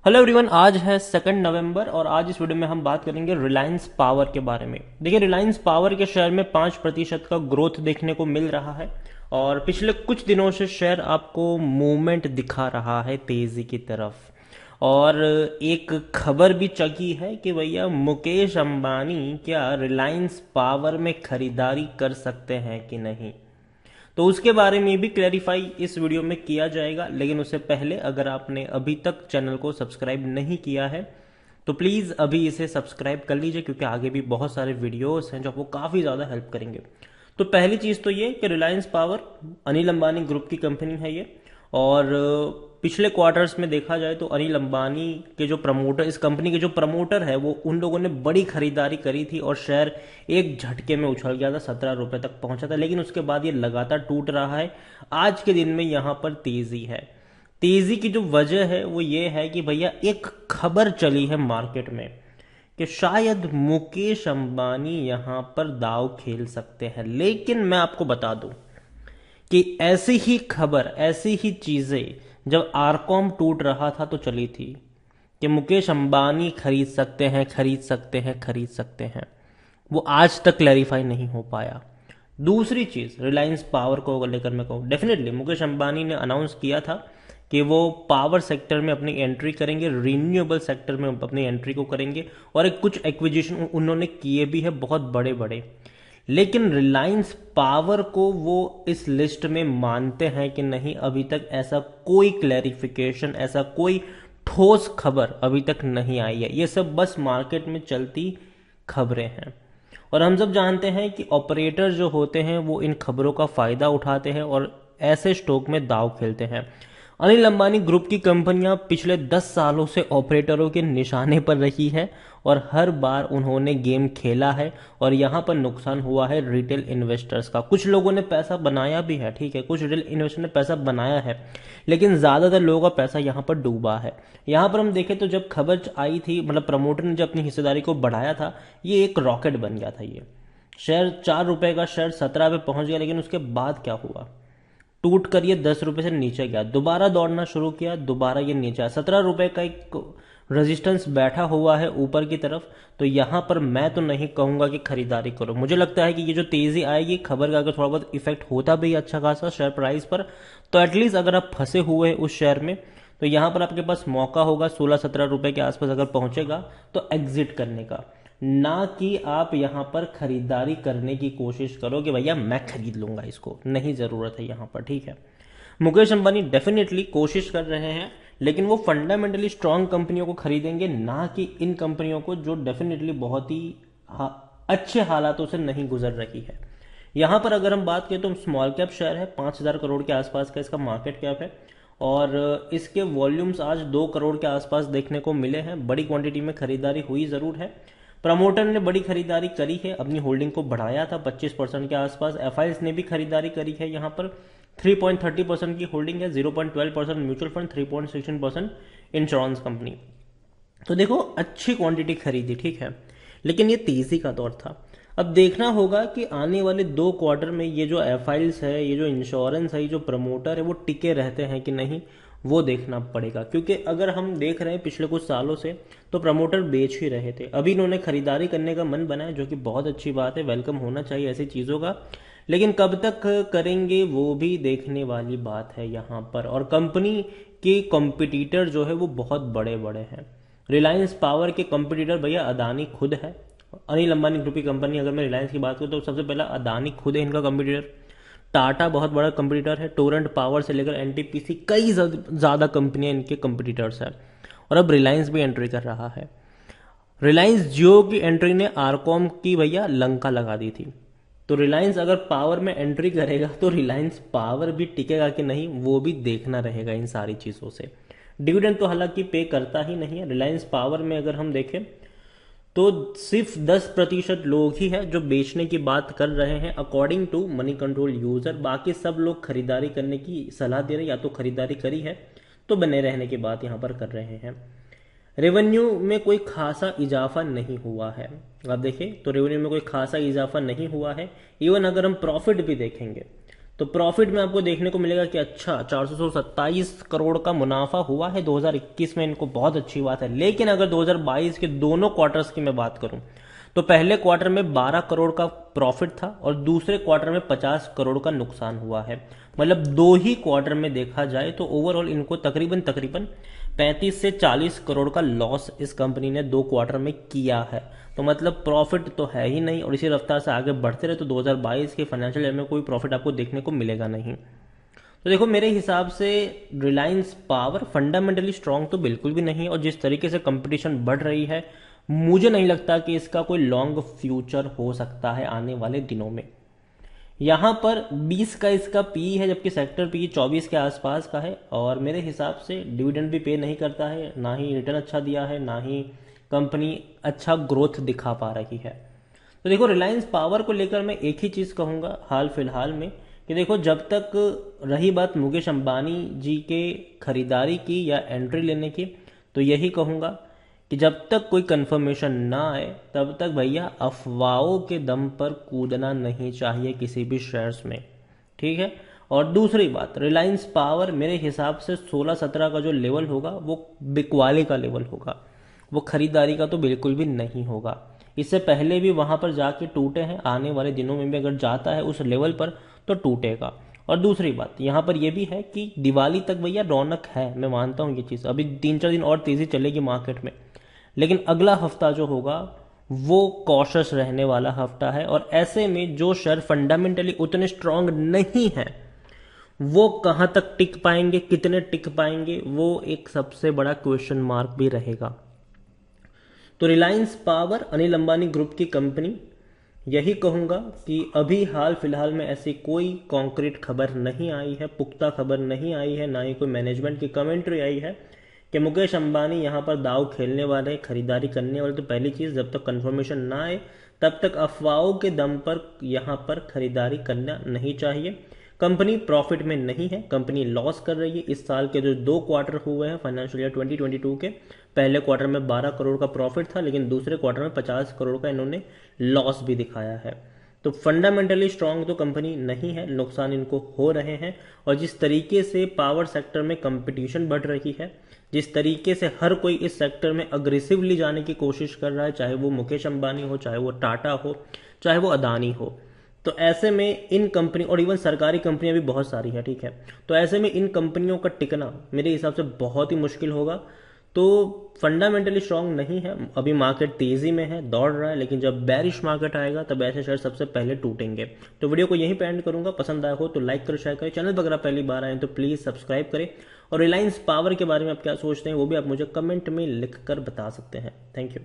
Hello everyone, आज है 2 नवंबर और आज इस वीडियो में हम बात करेंगे रिलायंस पावर के बारे में। देखिए, रिलायंस पावर के शेयर में 5% का ग्रोथ देखने को मिल रहा है और पिछले कुछ दिनों से शेयर आपको मूवमेंट दिखा रहा है तेजी की तरफ। और एक खबर भी चगी है कि भैया मुकेश अंबानी क्या रिलायंस पावर में खरीदारी कर सकते हैं कि नहीं, तो उसके बारे में भी क्लैरिफाई इस वीडियो में किया जाएगा। लेकिन उससे पहले अगर आपने अभी तक चैनल को सब्सक्राइब नहीं किया है तो प्लीज़ अभी इसे सब्सक्राइब कर लीजिए, क्योंकि आगे भी बहुत सारे वीडियोस हैं जो आपको काफ़ी ज़्यादा हेल्प करेंगे। तो पहली चीज़ तो ये कि रिलायंस पावर अनिल अंबानी ग्रुप की कंपनी है ये। और पिछले क्वार्टर्स में देखा जाए तो अनिल अंबानी के जो प्रमोटर, इस कंपनी के जो प्रमोटर है, वो उन लोगों ने बड़ी खरीदारी करी थी और शेयर एक झटके में उछल गया था, 17 रुपए तक पहुंचा था। लेकिन उसके बाद ये लगातार टूट रहा है। आज के दिन में यहाँ पर तेजी है। तेजी की जो वजह है वो ये है कि भैया एक खबर चली है मार्केट में कि शायद मुकेश अंबानी यहां पर दाव खेल सकते हैं। लेकिन मैं आपको बता दूं कि ऐसी ही खबर, ऐसी ही चीजें जब आरकॉम टूट रहा था तो चली थी कि मुकेश अंबानी खरीद सकते हैं, खरीद सकते हैं, खरीद सकते हैं। वो आज तक क्लैरिफाई नहीं हो पाया। दूसरी चीज, रिलायंस पावर को लेकर मैं कहूँ, डेफिनेटली मुकेश अंबानी ने अनाउंस किया था कि वो पावर सेक्टर में अपनी एंट्री करेंगे, रिन्यूएबल सेक्टर में अपनी एंट्री को करेंगे और एक कुछ एक्विजिशन उन्होंने किए भी है बहुत बड़े बड़े। लेकिन रिलायंस पावर को वो इस लिस्ट में मानते हैं कि नहीं, अभी तक ऐसा कोई क्लैरिफिकेशन, ऐसा कोई ठोस खबर अभी तक नहीं आई है। ये सब बस मार्केट में चलती खबरें हैं और हम सब जानते हैं कि ऑपरेटर जो होते हैं वो इन खबरों का फायदा उठाते हैं और ऐसे स्टॉक में दाव खेलते हैं। अनिल अंबानी ग्रुप की कंपनियां पिछले 10 सालों से ऑपरेटरों के निशाने पर रही है और हर बार उन्होंने गेम खेला है और यहां पर नुकसान हुआ है रिटेल इन्वेस्टर्स का। कुछ लोगों ने पैसा बनाया भी है, ठीक है, कुछ रिटेल इन्वेस्टर ने पैसा बनाया है, लेकिन ज्यादातर लोगों का पैसा यहां पर डूबा है। यहां पर हम देखें तो जब खबर आई थी, मतलब प्रमोटर ने जब अपनी हिस्सेदारी को बढ़ाया था, ये एक रॉकेट बन गया था। ये शेयर 4 रुपए का शेयर 17 पे पहुंच गया। लेकिन उसके बाद क्या हुआ, टूट कर ये 10 रुपए से नीचे गया, दोबारा दौड़ना शुरू किया, दोबारा ये नीचे आया। 17 रुपए का एक रेजिस्टेंस बैठा हुआ है ऊपर की तरफ। तो यहां पर मैं तो नहीं कहूंगा कि खरीदारी करो। मुझे लगता है कि ये जो तेजी आएगी, खबर का अगर थोड़ा बहुत इफेक्ट होता भी अच्छा खासा शेयर प्राइस पर, तो एटलीस्ट अगर आप फंसे हुए हैं उस शेयर में तो यहां पर आपके पास मौका होगा 16-17 रुपए के आसपास अगर पहुंचेगा तो एग्जिट करने का। ना कि आप यहां पर खरीदारी करने की कोशिश करो कि भैया मैं खरीद लूंगा इसको, नहीं जरूरत है यहां पर, ठीक है। मुकेश अंबानी डेफिनेटली कोशिश कर रहे हैं, लेकिन वो फंडामेंटली स्ट्रांग कंपनियों को खरीदेंगे, ना कि इन कंपनियों को जो डेफिनेटली बहुत ही अच्छे हालातों से नहीं गुजर रही है। यहां पर अगर हम बात करें तो स्मॉल कैप शेयर है, 5,000 करोड़ के आसपास का इसका मार्केट कैप है और इसके वॉल्यूम्स आज 2 करोड़ के आसपास देखने को मिले हैं। बड़ी क्वांटिटी में खरीदारी हुई जरूर है। प्रमोटर ने बड़ी खरीदारी करी है, अपनी होल्डिंग को बढ़ाया था 25% के आसपास। एफआईएस ने भी खरीदारी करी है, यहाँ पर 3.30% की होल्डिंग है, 0.12% म्यूचुअल फंड, 3.16% इंश्योरेंस कंपनी। तो देखो, अच्छी क्वांटिटी खरीदी, ठीक है, लेकिन ये तेजी का दौर था। अब देखना होगा कि आने वाले 2 क्वार्टर में ये जो एफआईएस है, ये जो इंश्योरेंस है, ये जो प्रमोटर है, वो टिके रहते हैं कि नहीं, वो देखना पड़ेगा। क्योंकि अगर हम देख रहे हैं पिछले कुछ सालों से तो प्रमोटर बेच ही रहे थे, अभी इन्होंने खरीदारी करने का मन बनाया, जो कि बहुत अच्छी बात है, वेलकम होना चाहिए ऐसी चीज़ों का। लेकिन कब तक करेंगे वो भी देखने वाली बात है यहाँ पर। और कंपनी के कॉम्पिटिटर जो है वो बहुत बड़े बड़े हैं। रिलायंस पावर के कॉम्पिटिटर भैया अदानी खुद है। अनिल अंबानी ग्रुप की कंपनी, अगर मैं रिलायंस की बात करूँ तो सबसे पहला अदानी खुद है इनका कॉम्पिटिटर। टाटा बहुत बड़ा कंपटीटर है, टोरेंट पावर से लेकर एनटीपीसी, कई ज्यादा कंपनियां इनके कंपटीटर्स हैं। और अब रिलायंस भी एंट्री कर रहा है। रिलायंस जियो की एंट्री ने आरकॉम की भैया लंका लगा दी थी। तो रिलायंस अगर पावर में एंट्री करेगा तो रिलायंस पावर भी टिकेगा कि नहीं, वो भी देखना रहेगा इन सारी चीजों से। डिविडेंड तो हालांकि पे करता ही नहीं है। रिलायंस पावर में अगर हम देखें तो सिर्फ 10% लोग ही हैं जो बेचने की बात कर रहे हैं according to Moneycontrol user. बाकी सब लोग खरीदारी करने की सलाह दे रहे हैं, या तो खरीदारी करी है तो बने रहने की बात यहां पर कर रहे हैं। रेवेन्यू में कोई खासा इजाफा नहीं हुआ है। आप देखें तो रेवेन्यू में कोई खासा इजाफा नहीं हुआ है। इवन अगर हम प्रॉफिट भी देखेंगे तो प्रॉफिट में आपको देखने को मिलेगा कि अच्छा 427 करोड़ का मुनाफा हुआ है 2021 में, इनको बहुत अच्छी बात है। लेकिन अगर 2022 के दोनों क्वार्टर्स की मैं बात करूं तो पहले क्वार्टर में 12 करोड़ का प्रॉफिट था और दूसरे क्वार्टर में 50 करोड़ का नुकसान हुआ है। मतलब दो ही क्वार्टर में देखा जाए तो ओवरऑल इनको तकरीबन 35 से 40 करोड़ का लॉस इस कंपनी ने दो क्वार्टर में किया है। तो मतलब प्रॉफिट तो है ही नहीं, और इसी रफ्तार से आगे बढ़ते रहे तो 2022 के फाइनेंशियल ईयर में कोई प्रॉफिट आपको देखने को मिलेगा नहीं। तो देखो मेरे हिसाब से रिलायंस पावर फंडामेंटली स्ट्रांग तो बिल्कुल भी नहीं है, और जिस तरीके से कंपटीशन बढ़ रही है मुझे नहीं लगता कि इसका कोई लॉन्ग फ्यूचर हो सकता है आने वाले दिनों में। यहाँ पर 20 का इसका पी है, जबकि सेक्टर पी 24 के आसपास का है, और मेरे हिसाब से डिविडेंड भी पे नहीं करता है, ना ही रिटर्न अच्छा दिया है, ना ही कंपनी अच्छा ग्रोथ दिखा पा रही है। तो देखो रिलायंस पावर को लेकर मैं एक ही चीज़ कहूँगा हाल फिलहाल में कि देखो जब तक रही बात मुकेश अंबानी जी के खरीदारी की या एंट्री लेने की, तो यही कहूँगा कि जब तक कोई कंफर्मेशन ना आए तब तक भैया अफवाहों के दम पर कूदना नहीं चाहिए किसी भी शेयर्स में, ठीक है। और दूसरी बात, रिलायंस पावर मेरे हिसाब से 16-17 का जो लेवल होगा वो बिकवाली का लेवल होगा, वो खरीदारी का तो बिल्कुल भी नहीं होगा। इससे पहले भी वहां पर जाके टूटे हैं, आने वाले दिनों में भी अगर जाता है उस लेवल पर तो टूटेगा। और दूसरी बात यहाँ पर यह भी है कि दिवाली तक भैया रौनक है, मैं मानता हूँ ये चीज़, अभी 3-4 दिन और तेज़ी चलेगी मार्केट में, लेकिन अगला हफ्ता जो होगा वो कॉशस रहने वाला हफ्ता है। और ऐसे में जो शेयर फंडामेंटली उतने स्ट्रांग नहीं है वो कहां तक टिक पाएंगे, कितने टिक पाएंगे, वो एक सबसे बड़ा क्वेश्चन मार्क भी रहेगा। तो रिलायंस पावर अनिल अंबानी ग्रुप की कंपनी, यही कहूंगा कि अभी हाल फिलहाल में ऐसी कोई कॉन्क्रीट खबर नहीं आई है, पुख्ता खबर नहीं आई है, ना ही कोई मैनेजमेंट की कमेंट्री आई है कि मुकेश अंबानी यहाँ पर दाव खेलने वाले, खरीदारी करने वाले। तो पहली चीज़, जब तक कंफर्मेशन ना आए तब तक अफवाहों के दम पर यहाँ पर खरीदारी करना नहीं चाहिए। कंपनी प्रॉफिट में नहीं है, कंपनी लॉस कर रही है। इस साल के जो दो क्वार्टर हुए हैं फाइनेंशियल ईयर 2022 के, पहले क्वार्टर में 12 करोड़ का प्रॉफिट था, लेकिन दूसरे क्वार्टर में 50 करोड़ का इन्होंने लॉस भी दिखाया है। तो फंडामेंटली स्ट्रांग तो कंपनी नहीं है, नुकसान इनको हो रहे हैं। और जिस तरीके से पावर सेक्टर में कंपटीशन बढ़ रही है, जिस तरीके से हर कोई इस सेक्टर में अग्रेसिवली जाने की कोशिश कर रहा है, चाहे वो मुकेश अंबानी हो, चाहे वो टाटा हो, चाहे वो अदानी हो, तो ऐसे में इन कंपनी, और इवन सरकारी कंपनियां भी बहुत सारी है, ठीक है, तो ऐसे में इन कंपनियों का टिकना मेरे हिसाब से बहुत ही मुश्किल होगा। तो फंडामेंटली स्ट्रांग नहीं है, अभी मार्केट तेजी में है, दौड़ रहा है, लेकिन जब बेरिश मार्केट आएगा तब ऐसे शेयर सबसे पहले टूटेंगे। तो वीडियो को यहीं पे एंड करूंगा, पसंद आया हो तो लाइक करो, शेयर करें, चैनल पर अगर आप पहली बार आए तो प्लीज सब्सक्राइब करें। और रिलायंस पावर के बारे में आप क्या सोचते हैं वो भी आप मुझे कमेंट में लिख कर बता सकते हैं। Thank you.